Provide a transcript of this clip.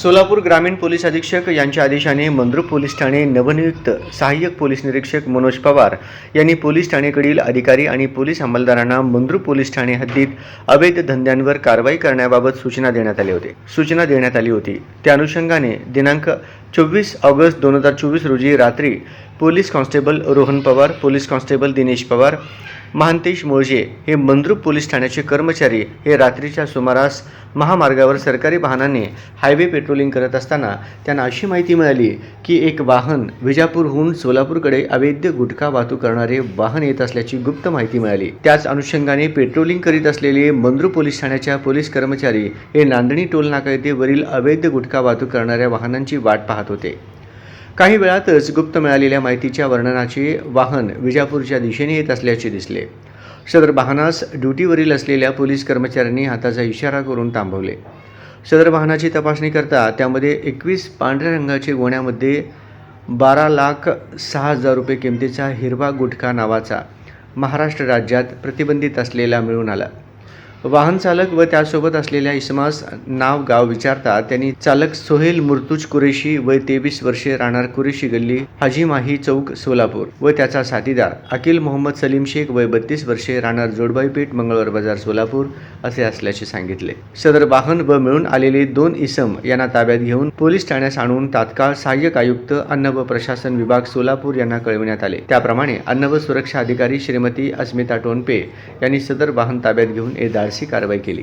सोलापूर ग्रामीण पोलीस अधीक्षक यांच्या आदेशाने मंद्रुप पोलीस ठाणे नवनियुक्त सहाय्यक पोलीस निरीक्षक मनोज पवार यांनी पोलीस ठाणेकडील अधिकारी आणि पोलीस अंमलदारांना मंद्रुप पोलीस ठाणे हद्दीत अवैध धंद्यांवर कारवाई करण्याबाबत सूचना देण्यात आली होती। त्या अनुषंगाने दिनांक 24 ऑगस्ट 2024 रोजी रात्री police constable Rohan Pawar, police constable Dinesh Pawar, Mahantesh Molje हे मंद्रुप पोलीस ठाण्याचे कर्मचारी हे रात्रीच्या सुमारास महामार्गावर सरकारी वाहनाने हायवे पेट्रोलिंग करत असताना त्यांना अशी माहिती मिळाली की एक वाहन विजापूरहून सोलापूरकडे अवैध गुटखा वाहतूक करणारे वाहन येत असल्याची गुप्त माहिती मिळाली। त्याच अनुषंगाने पेट्रोलिंग करीत असलेले मंद्रुप पोलीस ठाण्याच्या पोलीस कर्मचारी हे नांदणी टोल नाका येथे वरील अवैध गुटखा वाहतूक करणाऱ्या वाहनांची वाट पाहत होते। काही वेळातच गुप्त मिळालेल्या माहितीच्या वर्णनाचे वाहन विजापूरच्या दिशेने येत असल्याचे दिसले। सदर वाहनास ड्युटीवरील असलेल्या पोलीस कर्मचाऱ्यांनी हाताचा इशारा करून थांबवले। सदर वाहनाची तपासणी करता त्यामध्ये 21 पांढऱ्या रंगाचे गोण्यामध्ये 12,06,000 रुपये किमतीचा हिरवा गुटखा नावाचा महाराष्ट्र राज्यात प्रतिबंधित असलेला मिळून आला। वाहन चालक व त्यासोबत असलेल्या इसमास नाव गाव विचारता त्यांनी चालक सोहेल मुर्तुज कुरेशी वय 23 वर्षे राहणार कुरेशी गल्ली हाजी माही चौक सोलापूर व त्याचा साथीदार अकिल मोहम्मद सलीम शेख वय 32 वर्षे राहणार जोडबाई पेठ मंगळवार बाजार सोलापूर असे असल्याचे सांगितले। सदर वाहन व मिळून आलेले 2 इसम यांना ताब्यात घेऊन पोलीस ठाण्यास आणून तात्काळ सहाय्यक आयुक्त अन्न व प्रशासन विभाग सोलापूर यांना कळविण्यात आले। त्याप्रमाणे अन्न व सुरक्षा अधिकारी श्रीमती अस्मिता टोनपे यांनी सदर वाहन ताब्यात घेऊन धाडसी कारवाई केली।